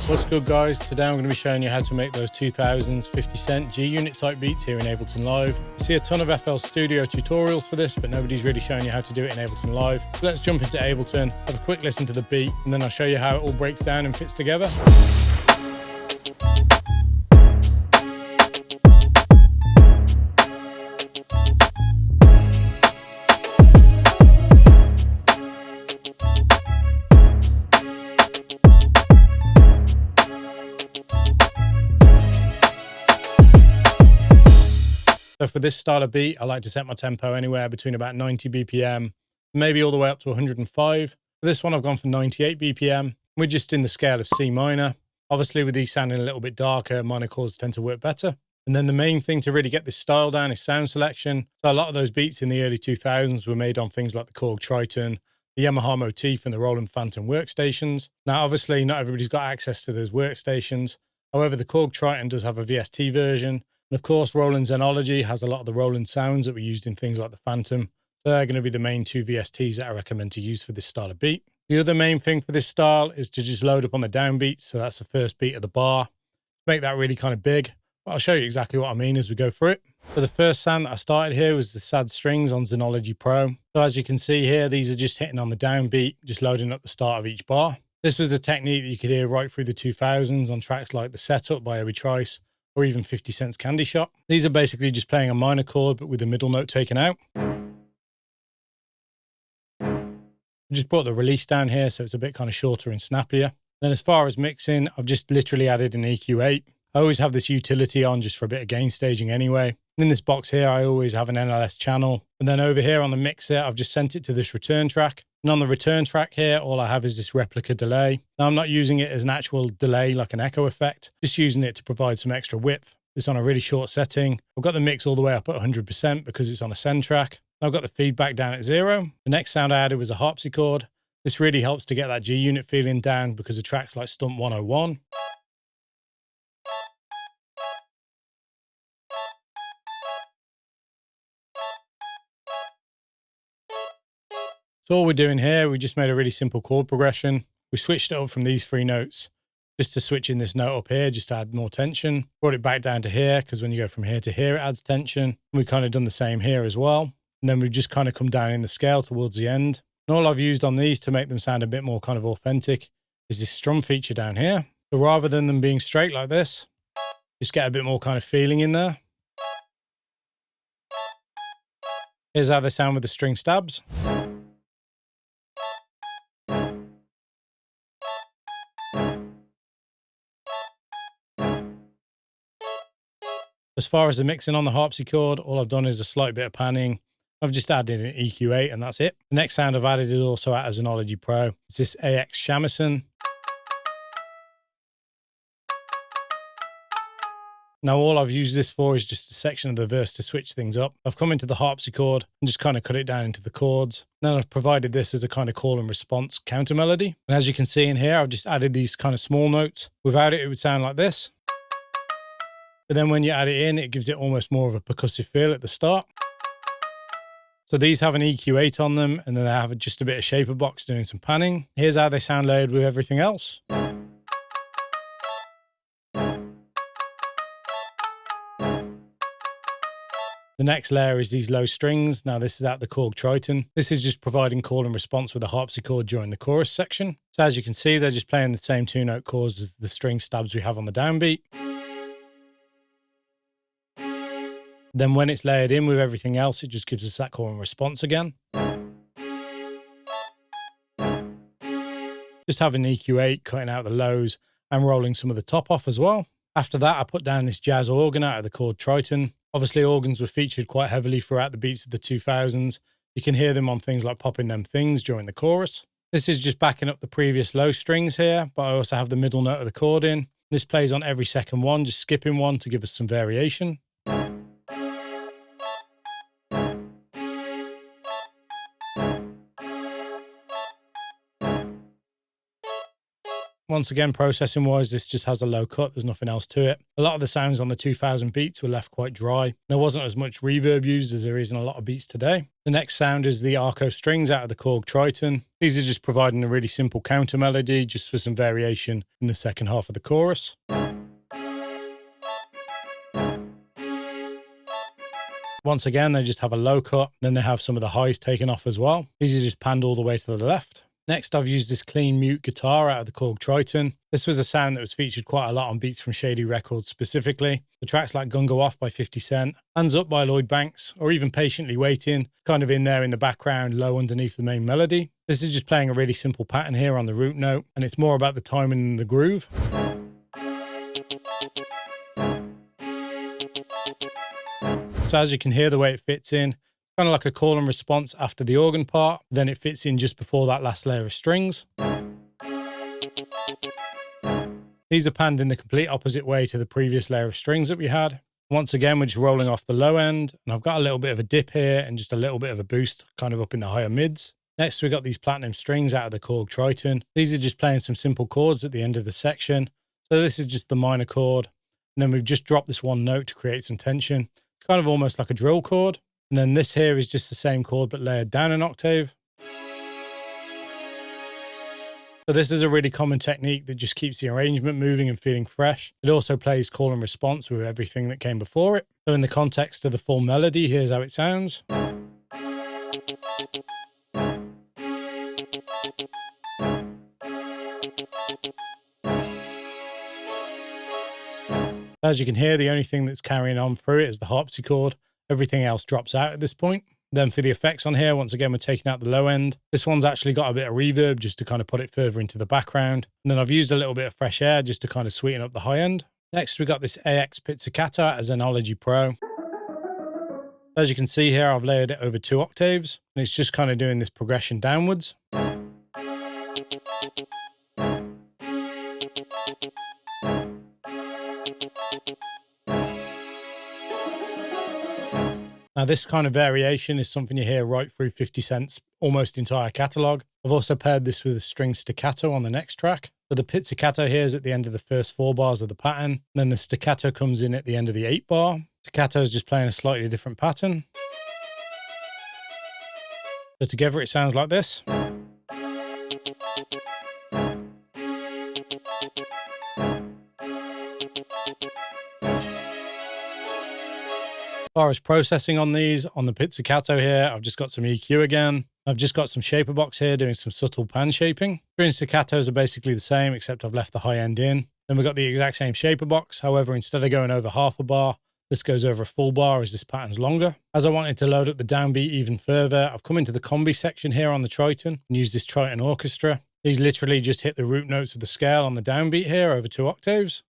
What's good, guys? Today I'm going to be showing you how to make those 2000s 50 cent G-Unit type beats here in Ableton Live. You see a ton of FL Studio tutorials for this, but nobody's really showing you how to do it in Ableton Live. So let's jump into Ableton, have a quick listen to the beat, and then I'll show you how it all breaks down and fits together. So for this style of beat, I like to set my tempo anywhere between about 90 BPM, maybe all the way up to 105. For this one, I've gone for 98 BPM. We're just in the scale of C minor. Obviously, with these sounding a little bit darker, minor chords tend to work better. And then the main thing to really get this style down is sound selection. So a lot of those beats in the early 2000s were made on things like the Korg Triton, the Yamaha Motif, and the Roland Phantom workstations. Now, obviously, not everybody's got access to those workstations. However, the Korg Triton does have a VST version. And of course, Roland Zenology has a lot of the Roland sounds that were used in things like the Phantom. So they're going to be the main two VSTs that I recommend to use for this style of beat. The other main thing for this style is to just load up on the downbeats. So that's the first beat of the bar. Make that really kind of big. But I'll show you exactly what I mean as we go through it. So the first sound that I started here was the sad strings on Zenology Pro. So as you can see here, these are just hitting on the downbeat, just loading up the start of each bar. This was a technique that you could hear right through the 2000s on tracks like The Setup by Obi Trice, or even 50 Cent's Candy Shop. These are basically just playing a minor chord, but with the middle note taken out. Just brought the release down here, so it's a bit kind of shorter and snappier. Then as far as mixing, I've just literally added an EQ8. I always have this utility on just for a bit of gain staging anyway. In this box here, I always have an NLS channel. And then over here on the mixer, I've just sent it to this return track. And on the return track here, all I have is this replica delay. Now, I'm not using it as an actual delay, like an echo effect, just using it to provide some extra width. It's on a really short setting. I've got the mix all the way up at 100% because it's on a send track. I've got the feedback down at 0. The next sound I added was a harpsichord. This really helps to get that G-Unit feeling down because of tracks like Stump 101. So all we're doing here, we just made a really simple chord progression. We switched it up from these three notes just to switch in this note up here, just to add more tension. Brought it back down to here because when you go from here to here, it adds tension. We've kind of done the same here as well. And then we've just kind of come down in the scale towards the end. And all I've used on these to make them sound a bit more kind of authentic is this strum feature down here. So rather than them being straight like this, just get a bit more kind of feeling in there. Here's how they sound with the string stabs. As far as the mixing on the harpsichord, all I've done is a slight bit of panning. I've just added an EQ8 and that's it. The next sound I've added is also out of Zenology Pro. It's this AX Shamisen. Now all I've used this for is just a section of the verse to switch things up. I've come into the harpsichord and just kind of cut it down into the chords. Then I've provided this as a kind of call and response counter melody. And as you can see in here, I've just added these kind of small notes. Without it, it would sound like this. But then when you add it in, it gives it almost more of a percussive feel at the start. So these have an EQ8 on them, and then they have just a bit of shaper box doing some panning. Here's how they sound layered with everything else. The next layer is these low strings. Now this is out the Korg Triton. This is just providing call and response with a harpsichord during the chorus section. So as you can see, they're just playing the same two note chords as the string stabs we have on the downbeat. Then when it's layered in with everything else, it just gives us that call and response again. Just having EQ8, cutting out the lows and rolling some of the top off as well. After that, I put down this jazz organ out of the Korg Triton. Obviously, organs were featured quite heavily throughout the beats of the 2000s. You can hear them on things like Popping Them Things during the chorus. This is just backing up the previous low strings here, but I also have the middle note of the chord in. This plays on every second one, just skipping one to give us some variation. Once again, processing wise, this just has a low cut. There's nothing else to it. A lot of the sounds on the 2000 beats were left quite dry. There wasn't as much reverb used as there is in a lot of beats today. The next sound is the arco strings out of the Korg Triton. These are just providing a really simple counter melody just for some variation in the second half of the chorus. Once again, they just have a low cut. Then they have some of the highs taken off as well. These are just panned all the way to the left. Next, I've used this clean mute guitar out of the Korg Triton. This was a sound that was featured quite a lot on beats from Shady Records specifically. The tracks like Gun Go Off by 50 Cent, Hands Up by Lloyd Banks, or even Patiently Waiting, kind of in there in the background, low underneath the main melody. This is just playing a really simple pattern here on the root note, and it's more about the timing and the groove. So as you can hear the way it fits in, kind of like a call and response after the organ part, then it fits in just before that last layer of strings. These are panned in the complete opposite way to the previous layer of strings that we had. Once again, we're just rolling off the low end, and I've got a little bit of a dip here and just a little bit of a boost kind of up in the higher mids. Next, we got these platinum strings out of the Korg Triton. These are just playing some simple chords at the end of the section. So this is just the minor chord, and then we've just dropped this one note to create some tension. It's kind of almost like a drill chord. And then this here is just the same chord, but layered down an octave. So this is a really common technique that just keeps the arrangement moving and feeling fresh. It also plays call and response with everything that came before it. So in the context of the full melody, here's how it sounds. As you can hear, the only thing that's carrying on through it is the harpsichord. Everything else drops out at this point. Then for the effects on here, once again, we're taking out the low end. This one's actually got a bit of reverb just to kind of put it further into the background. And then I've used a little bit of fresh air just to kind of sweeten up the high end. Next, we got this AX Pizzicato as an Ology Pro. As you can see here, I've layered it over 2 octaves, and it's just kind of doing this progression downwards. Now this kind of variation is something you hear right through 50 Cent's almost entire catalogue. I've also paired this with a string staccato on the next track. So the pizzicato here is at the end of the first 4 bars of the pattern. And then the staccato comes in at the end of the 8 bar. Staccato is just playing a slightly different pattern. So together it sounds like this. As far as processing on these, on the pizzicato here, I've just got some EQ again. I've just got some shaper box here doing some subtle pan shaping. String staccatos are basically the same, except I've left the high end in. Then we've got the exact same shaper box. However, instead of going over half a bar, this goes over a full bar as this pattern's longer. As I wanted to load up the downbeat even further, I've come into the combi section here on the Triton and used this Triton Orchestra. These literally just hit the root notes of the scale on the downbeat here over 2 octaves.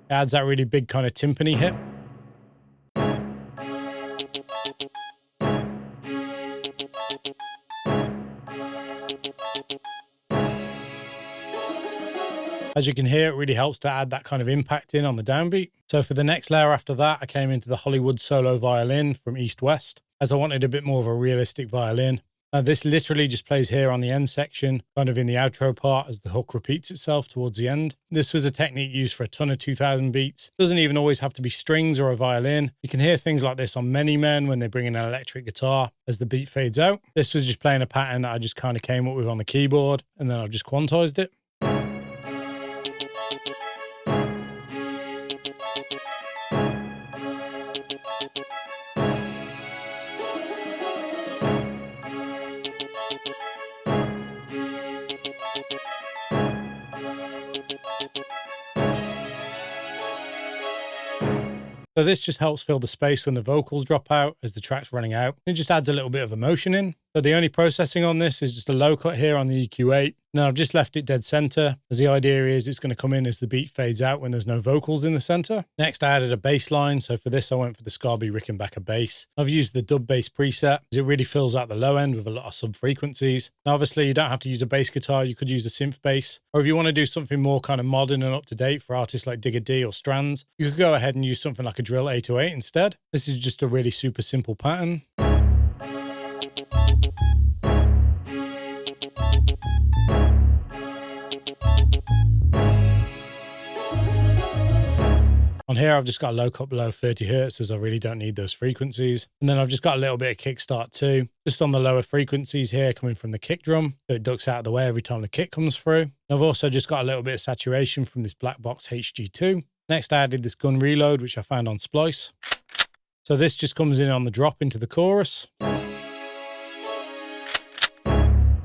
It adds that really big kind of timpani hit. As you can hear, it really helps to add that kind of impact in on the downbeat. So for the next layer after that, I came into the Hollywood solo violin from East West, as I wanted a bit more of a realistic violin. This literally just plays here on the end section, kind of in the outro part as the hook repeats itself towards the end. This was a technique used for a ton of 2000 beats. It doesn't even always have to be strings or a violin. You can hear things like this on Many Men when they bring in an electric guitar as the beat fades out. This was just playing a pattern that I just kind of came up with on the keyboard, and then I've just quantized it. So this just helps fill the space when the vocals drop out as the track's running out. It just adds a little bit of emotion in. So the only processing on this is just a low cut here on the EQ8. And then I've just left it dead center, as the idea is it's going to come in as the beat fades out when there's no vocals in the center. Next, I added a bass line. So for this, I went for the Scarby Rickenbacker bass. I've used the dub bass preset, as it really fills out the low end with a lot of sub frequencies. Now, obviously, you don't have to use a bass guitar. You could use a synth bass. Or if you want to do something more kind of modern and up to date for artists like Digger D or Strands, you could go ahead and use something like a Drill 808 instead. This is just a really super simple pattern. On here, I've just got a low cut below 30 hertz as I really don't need those frequencies. And then I've just got a little bit of kickstart too, just on the lower frequencies here coming from the kick drum. So it ducks out of the way every time the kick comes through. And I've also just got a little bit of saturation from this black box HG2. Next, I added this gun reload, which I found on Splice. So this just comes in on the drop into the chorus.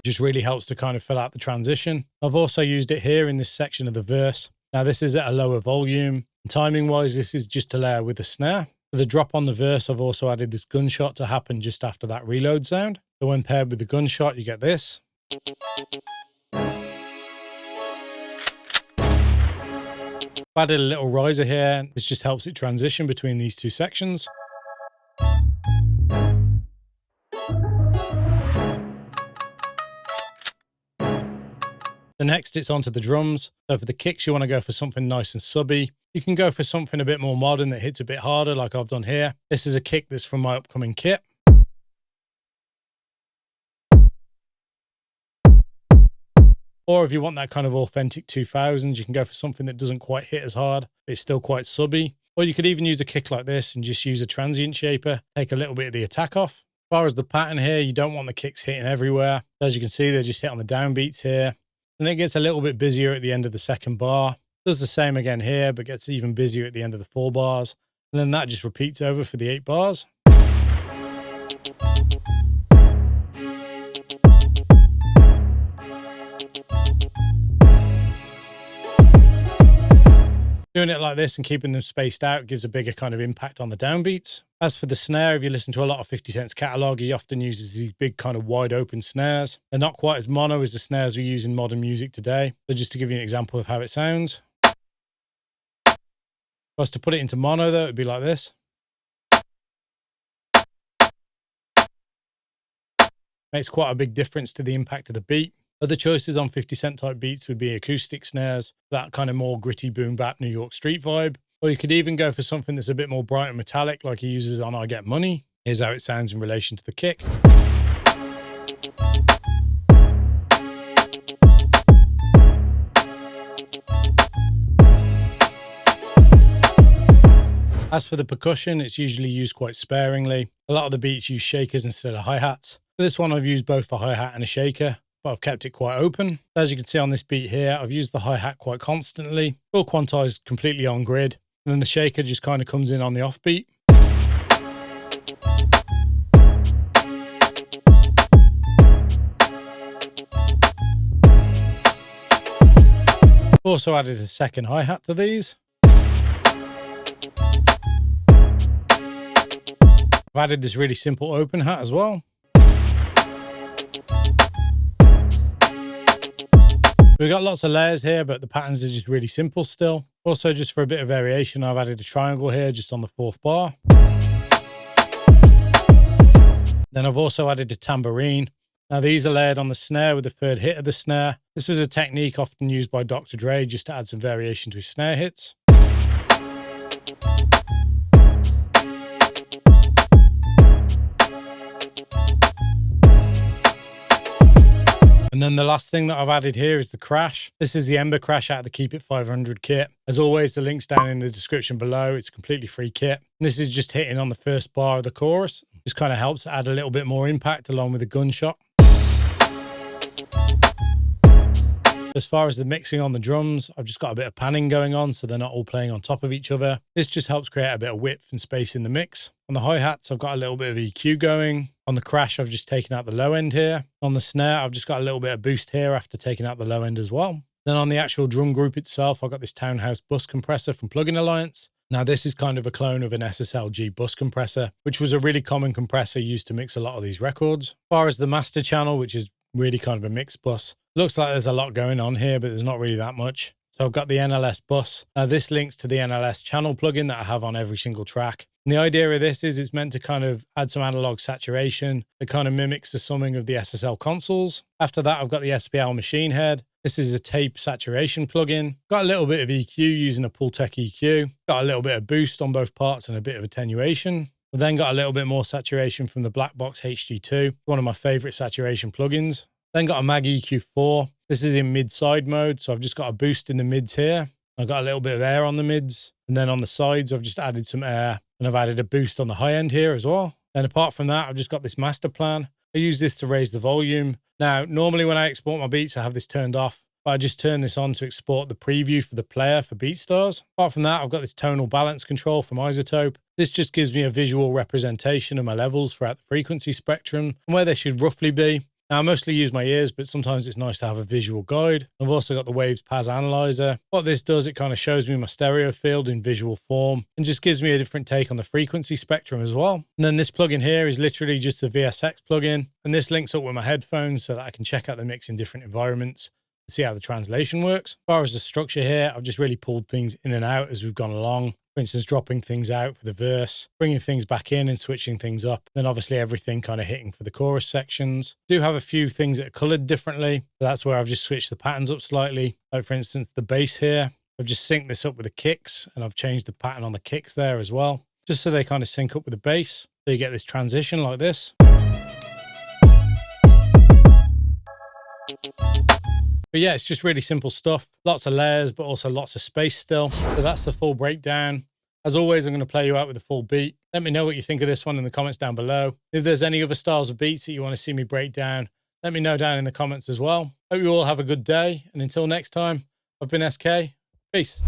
Just really helps to kind of fill out the transition. I've also used it here in this section of the verse. Now this is at a lower volume. And timing wise, this is just to layer with the snare. For the drop on the verse, I've also added this gunshot to happen just after that reload sound. So when paired with the gunshot, you get this. I've added a little riser here. This just helps it transition between these two sections. The next, it's onto the drums. So for the kicks, you want to go for something nice and subby. You can go for something a bit more modern that hits a bit harder, like I've done here. This is a kick that's from my upcoming kit. Or if you want that kind of authentic 2000s, you can go for something that doesn't quite hit as hard, but it's still quite subby. Or you could even use a kick like this and just use a transient shaper, take a little bit of the attack off. As far as the pattern here, you don't want the kicks hitting everywhere. As you can see, they just hit on the downbeats here. And it gets a little bit busier at the end of the second bar. Does the same again here, but gets even busier at the end of the 4 bars. And then that just repeats over for the 8 bars. Doing it like this and keeping them spaced out gives a bigger kind of impact on the downbeats. As for the snare, if you listen to a lot of 50 Cent's catalogue, he often uses these big kind of wide open snares. They're not quite as mono as the snares we use in modern music today. So just to give you an example of how it sounds. If I was to put it into mono though, it'd be like this. Makes quite a big difference to the impact of the beat. Other choices on 50 Cent type beats would be acoustic snares, that kind of more gritty boom bap New York street vibe. Or you could even go for something that's a bit more bright and metallic like he uses on I Get Money. Here's how it sounds in relation to the kick. As for the percussion, it's usually used quite sparingly. A lot of the beats use shakers instead of hi-hats. For this one, I've used both a hi-hat and a shaker, but I've kept it quite open. As you can see on this beat here, I've used the hi-hat quite constantly, all quantized completely on grid. And then the shaker just kind of comes in on the offbeat. Also added a second hi-hat to these. I've added this really simple open hat as well. We've got lots of layers here, but the patterns are just really simple still. Also, just for a bit of variation, I've added a triangle here just on the 4th bar. Then I've also added a tambourine. Now these are layered on the snare with the 3rd hit of the snare. This was a technique often used by Dr. Dre just to add some variation to his snare hits. And then the last thing that I've added here is the crash. This is the Ember crash out of the Keep It 500 kit. As always, the link's down in the description below. It's a completely free kit. And this is just hitting on the 1st bar of the chorus. Just kind of helps add a little bit more impact along with the gunshot. As far as the mixing on the drums, I've just got a bit of panning going on so they're not all playing on top of each other. This just helps create a bit of width and space in the mix. On the hi-hats, I've got a little bit of EQ going. On the crash, I've just taken out the low end here. On the snare, I've just got a little bit of boost here after taking out the low end as well. Then on the actual drum group itself, I've got this Townhouse bus compressor from Plugin Alliance. Now this is kind of a clone of an SSLG bus compressor, which was a really common compressor used to mix a lot of these records. As far as the master channel, which is really kind of a mixed bus, looks like there's a lot going on here, but there's not really that much. So I've got the NLS bus. Now this links to the NLS channel plugin that I have on every single track. And the idea of this is it's meant to kind of add some analog saturation that kind of mimics the summing of the SSL consoles. After that, I've got the SPL machine head. This is a tape saturation plugin. Got a little bit of EQ using a Pultec EQ. Got a little bit of boost on both parts and a bit of attenuation. I've then got a little bit more saturation from the Black Box HG2, one of my favorite saturation plugins. Then got a Mag EQ4. This is in mid-side mode, so I've just got a boost in the mids here. I've got a little bit of air on the mids, and then on the sides, I've just added some air, and I've added a boost on the high end here as well. And apart from that, I've just got this master plan. I use this to raise the volume. Now, normally when I export my beats, I have this turned off, but I just turn this on to export the preview for the player for BeatStars. Apart from that, I've got this tonal balance control from iZotope. This just gives me a visual representation of my levels throughout the frequency spectrum and where they should roughly be. Now, I mostly use my ears, but sometimes it's nice to have a visual guide. I've also got the Waves Paz Analyzer. What this does, it kind of shows me my stereo field in visual form and just gives me a different take on the frequency spectrum as well. And then this plugin here is literally just a VSX plugin. And this links up with my headphones so that I can check out the mix in different environments and see how the translation works. As far as the structure here, I've just really pulled things in and out as we've gone along. For instance, dropping things out for the verse, bringing things back in and switching things up. Then obviously everything kind of hitting for the chorus sections. Do have a few things that are colored differently. But that's where I've just switched the patterns up slightly. Like for instance, the bass here, I've just synced this up with the kicks and I've changed the pattern on the kicks there as well, just so they kind of sync up with the bass. So you get this transition like this. But yeah, it's just really simple stuff. Lots of layers, but also lots of space still. So that's the full breakdown. As always, I'm going to play you out with a full beat. Let me know what you think of this one in the comments down below. If there's any other styles of beats that you want to see me break down, let me know down in the comments as well. Hope you all have a good day. And until next time, I've been SK. Peace.